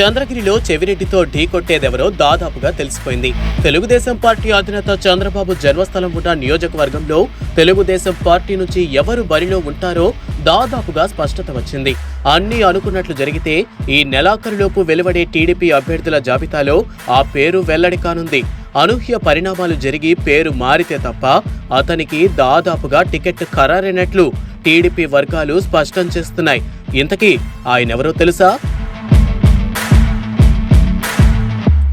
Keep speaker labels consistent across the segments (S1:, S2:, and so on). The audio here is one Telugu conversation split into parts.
S1: చంద్రగిరిలో చెవిరెడ్డితో ఢీకొట్టేదెవరో దాదాపుగా తెలిసిపోయింది. తెలుగుదేశం పార్టీ అధినేత చంద్రబాబు జన్మస్థలం ఉన్న నియోజకవర్గంలో తెలుగుదేశం పార్టీ నుంచి ఎవరు బరిలో ఉంటారో దాదాపుగా స్పష్టత వచ్చింది. అన్నీ అనుకున్నట్లు జరిగితే ఈ నెలాఖరులోపు వెలువడే టీడీపీ అభ్యర్థుల జాబితాలో ఆ పేరు వెల్లడి కానుంది. అనూహ్య పరిణామాలు జరిగి పేరు మారితే తప్ప అతనికి దాదాపుగా టికెట్ ఖరారైనట్లు టీడీపీ వర్గాలు స్పష్టం చేస్తున్నాయి. ఇంతకీ ఆయనెవరో తెలుసా?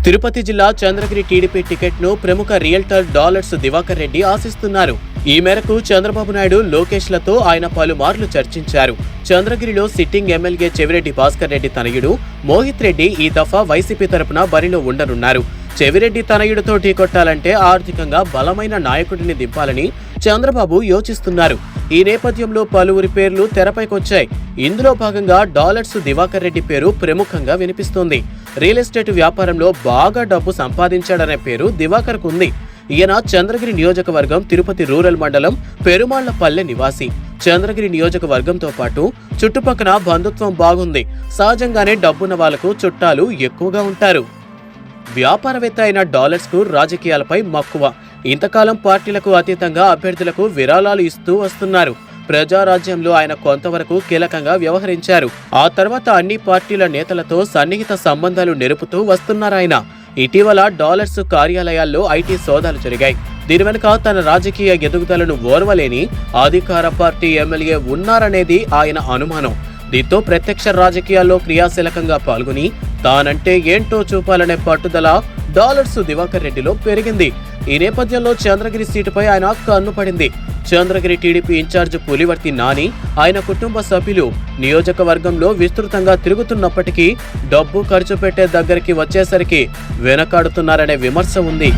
S1: తిరుపతి జిల్లా చంద్రగిరి టీడీపీ టికెట్ను ప్రముఖ రియల్టర్ డాలర్స్ దివాకర్ రెడ్డి ఆశిస్తున్నారు. ఈ మేరకు చంద్రబాబు నాయుడు, లోకేష్లతో ఆయన పలుమార్లు చర్చించారు. చంద్రగిరిలో సిట్టింగ్ ఎమ్మెల్యే చెవిరెడ్డి భాస్కర్ రెడ్డి తనయుడు మోహిత్ రెడ్డి ఈ దఫా వైసీపీ తరపున బరిలో ఉండనున్నారు. చెవిరెడ్డి తనయుడితో ఢీకొట్టాలంటే ఆర్థికంగా బలమైన నాయకుడిని దింపాలని చంద్రబాబు యోచిస్తున్నారు. ఈ నేపథ్యంలో పలువురి పేర్లు తెరపైకొచ్చాయి. ఇందులో భాగంగా డాలర్స్ దివాకర్ రెడ్డి పేరు ప్రముఖంగా వినిపిస్తోంది. రియల్ ఎస్టేట్ వ్యాపారంలో బాగా డబ్బు సంపాదించాడనే పేరు దివాకర్కు ఉంది. ఈయన చంద్రగిరి నియోజకవర్గం తిరుపతి రూరల్ మండలం పెరుమాళ్లపల్లె నివాసి. చంద్రగిరి నియోజకవర్గంతో పాటు చుట్టుపక్కల బంధుత్వం బాగుంది. సహజంగానే డబ్బున్న వాళ్లకు చుట్టాలు ఎక్కువగా ఉంటారు. వ్యాపారవేత్త అయిన డాలర్స్ కు రాజకీయాలపై మక్కువ. ఇంతకాలం పార్టీలకు అతీతంగా అభ్యర్థులకు విరాళాలు ఇస్తూ వస్తున్నారు. ప్రజారాజ్యంలో ఆయన కొంతవరకు కీలకంగా వ్యవహరించారు. ఆ తర్వాత అన్ని పార్టీల నేతలతో సన్నిహిత సంబంధాలు నెరుపుతూ వస్తున్నారాయన. ఇటీవల డాలర్స్ కార్యాలయాల్లో ఐటీ సోదాలు జరిగాయి. దీని వెనుక తన రాజకీయ ఎదుగుదలను ఓర్వలేని అధికార పార్టీ ఎమ్మెల్యే ఉన్నారనేది ఆయన అనుమానం. దీంతో ప్రత్యక్ష రాజకీయాల్లో క్రియాశీలకంగా పాల్గొని తానంటే ఏంటో చూపాలనే పట్టుదల డాలర్స్ దివాకర్ రెడ్డిలో పెరిగింది. ఈ నేపథ్యంలో చంద్రగిరి సీటుపై ఆయన కన్నుపడింది. చంద్రగిరి టీడీపీ ఇన్ఛార్జ్ పులివర్తి నాని, ఆయన కుటుంబ సభ్యులు నియోజకవర్గంలో విస్తృతంగా తిరుగుతున్నప్పటికీ డబ్బు ఖర్చు పెట్టే దగ్గరికి వచ్చేసరికి వెనకాడుతున్నారనే విమర్శ ఉంది.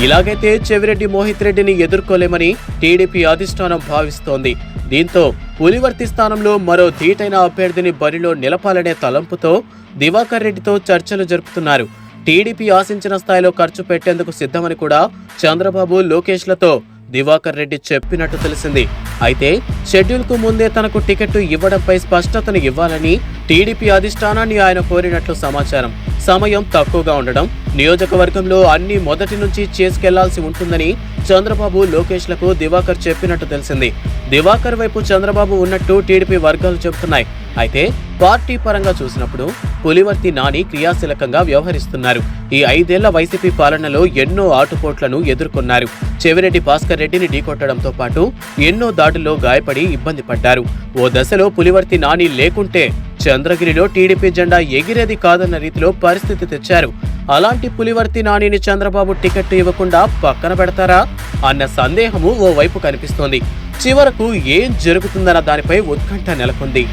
S1: ఇలాగైతే చెవిరెడ్డి మోహిత్ రెడ్డిని ఎదుర్కోలేమని టీడీపీ అధిష్టానం భావిస్తోంది. దీంతో పులివర్తి స్థానంలో మరో ధీటైన అభ్యర్థిని బరిలో నిలపాలనే తలంపుతో దివాకర్ రెడ్డితో చర్చలు జరుపుతున్నారు. టీడీపీ ఆశించిన స్థాయిలో ఖర్చు పెట్టేందుకు సిద్ధమని కూడా చంద్రబాబు, లోకేష్లతో దివాకర్ రెడ్డి చెప్పినట్టు తెలిసింది. అయితే షెడ్యూల్కు ముందే తనకు టికెట్ ఇవ్వడంపై స్పష్టతను ఇవ్వాలని టీడీపీ అధిష్టానాన్ని ఆయన కోరినట్లు సమాచారం. సమయం తక్కువగా ఉండడం, నియోజకవర్గంలో అన్ని మొదటి నుంచి చేసుకెళ్లాల్సి ఉంటుందని చంద్రబాబు, లోకేష్లకు దివాకర్ చెప్పినట్టు తెలిసింది. దివాకర్ వైపు చంద్రబాబు ఉన్నట్టు టీడీపీ వర్గాలు చెబుతున్నాయి. అయితే పార్టీ పరంగా చూసినప్పుడు పులివర్తి నాని క్రియాశీలకంగా వ్యవహరిస్తున్నారు. ఈ 5 ఏళ్ల వైసీపీ పాలనలో ఎన్నో ఆటుపోట్లను ఎదుర్కొన్నారు. చెవిరెడ్డి భాస్కర్ రెడ్డిని ఢీకొట్టడంతో పాటు ఎన్నో దాడుల్లో గాయపడి ఇబ్బంది పడ్డారు. ఓ దశలో పులివర్తి నాని లేకుంటే చంద్రగిరిలో టీడీపీ జెండా ఎగిరేది కాదన్న రీతిలో పరిస్థితి తెచ్చారు. అలాంటి పులివర్తి నానిని చంద్రబాబు టికెట్ ఇవ్వకుండా పక్కన పెడతారా అన్న సందేహము ఓ వైపు కనిపిస్తోంది. చివరకు ఏం జరుగుతుందన్న దానిపై ఉత్కంఠ నెలకొంది.